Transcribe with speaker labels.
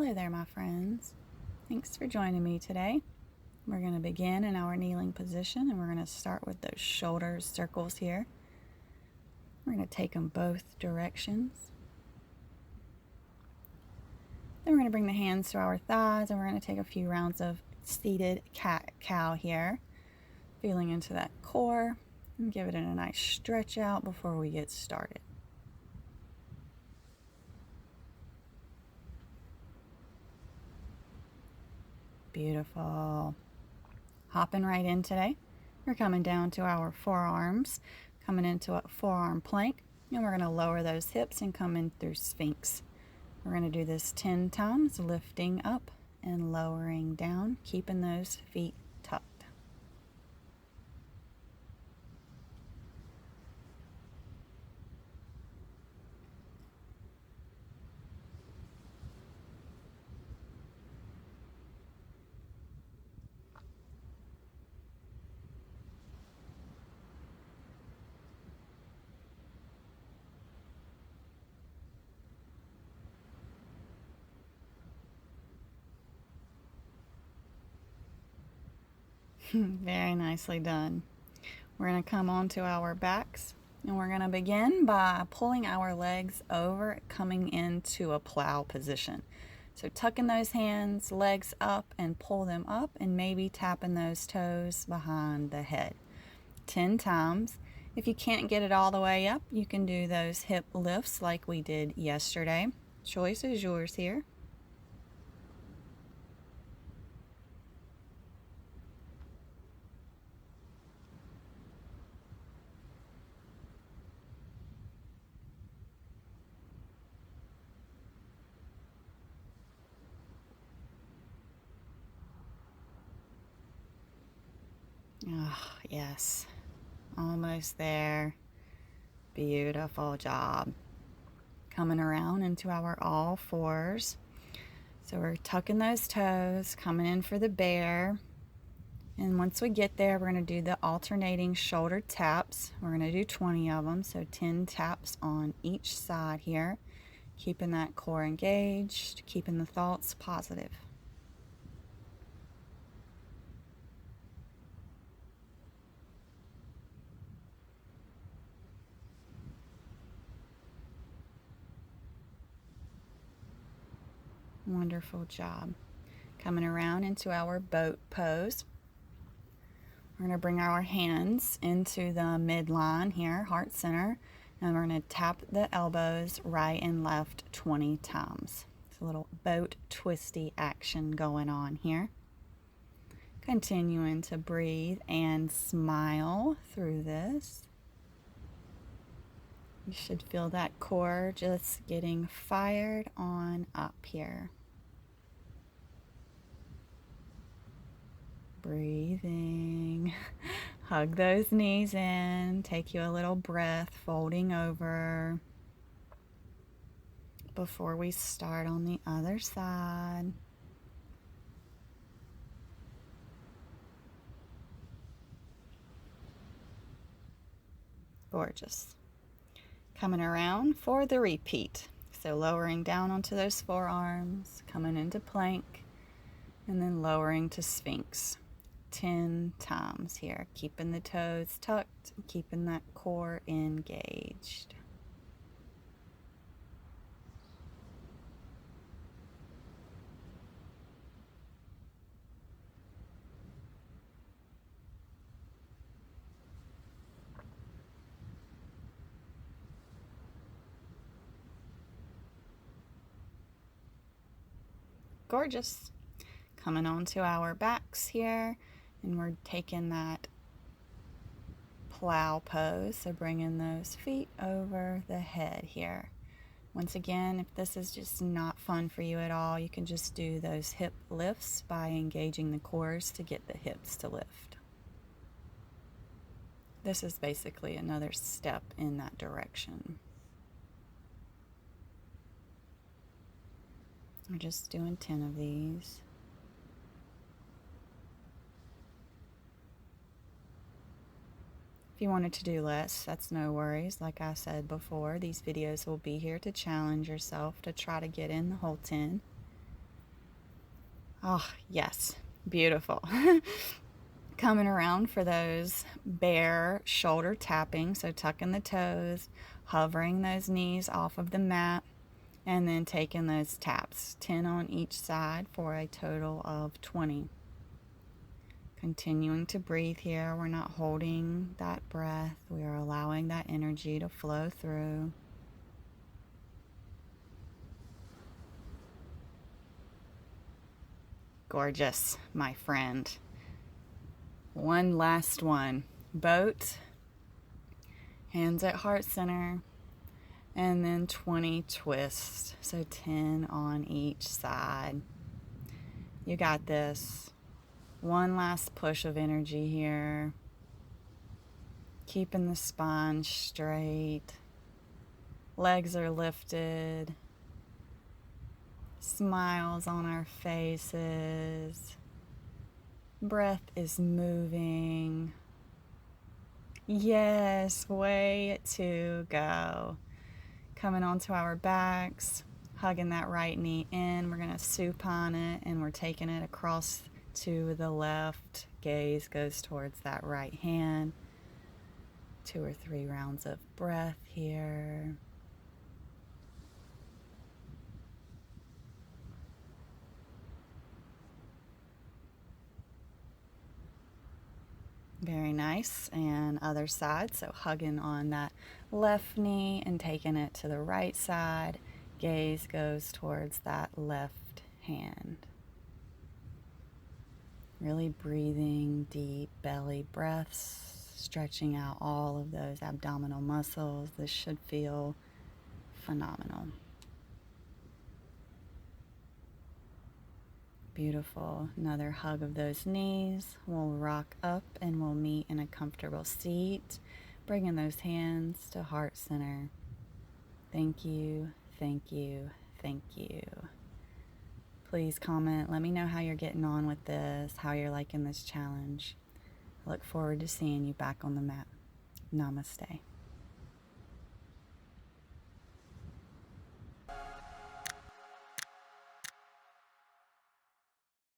Speaker 1: Hello there, my friends. Thanks for joining me today. We're going to begin in our kneeling position, and we're going to start with those shoulder circles here. We're going to take them both directions. Then we're going to bring the hands to our thighs, and we're going to take a few rounds of seated cat-cow here, feeling into that core, and give it a nice stretch out before we get started. Beautiful. Hopping right in today. We're coming down to our forearms, coming into a forearm plank, and we're going to lower those hips and come in through Sphinx. We're going to do this 10 times, lifting up and lowering down, keeping those feet tucked. Very nicely done. We're going to come onto our backs, and we're going to begin by pulling our legs over, coming into a plow position. So tucking those hands, legs up, and pull them up, and maybe tapping those toes behind the head. 10 times. If you can't get it all the way up, you can do those hip lifts like we did yesterday. Choice is yours here. Oh, yes. Almost there. Beautiful job. Coming around into our all fours. So we're tucking those toes, coming in for the bear. And once we get there, we're going to do the alternating shoulder taps. We're going to do 20 of them, so 10 taps on each side here. Keeping that core engaged, keeping the thoughts positive. Wonderful job. Coming around into our boat pose. We're going to bring our hands into the midline here, heart center, and we're going to tap the elbows right and left 20 times. It's a little boat twisty action going on here. Continuing to breathe and smile through this. You should feel that core just getting fired on up here. Breathing. Hug those knees in. Take you a little breath, folding over before we start on the other side. Gorgeous. Coming around for the repeat. So lowering down onto those forearms, coming into plank, and then lowering to Sphinx. 10 times here, keeping the toes tucked, keeping that core engaged. Gorgeous. Coming onto our backs here, and we're taking that plow pose, so bringing those feet over the head here. Once again, if this is just not fun for you at all, you can just do those hip lifts by engaging the cores to get the hips to lift. This is basically another step in that direction. We're just doing 10 of these. If you wanted to do less, that's no worries. Like I said before, these videos will be here to challenge yourself to try to get in the whole 10. Oh, yes. Beautiful. Coming around for those bear shoulder tapping. So tucking the toes, hovering those knees off of the mat, and then taking those taps, 10 on each side for a total of 20. Continuing to breathe here. We're not holding that breath. We are allowing that energy to flow through. Gorgeous, my friend. One last one. Boat, hands at heart center, and then 20 twists. So 10 on each side. You got this. One last push of energy here. Keeping the spine straight. Legs are lifted. Smiles on our faces. Breath is moving. Yes, way to go. Coming onto our backs, hugging that right knee in. We're going to supine it, and we're taking it across to the left. Gaze goes towards that right hand. 2 or 3 rounds of breath here. Very nice. And other side. So hugging on that left knee and taking it to the right side. Gaze goes towards that left hand. Really breathing deep belly breaths, stretching out all of those abdominal muscles. This should feel phenomenal. Beautiful. Another hug of those knees. We'll rock up and we'll meet in a comfortable seat, bringing those hands to heart center. Thank you, thank you, thank you. Please comment. Let me know how you're getting on with this, how you're liking this challenge. I look forward to seeing you back on the mat. Namaste.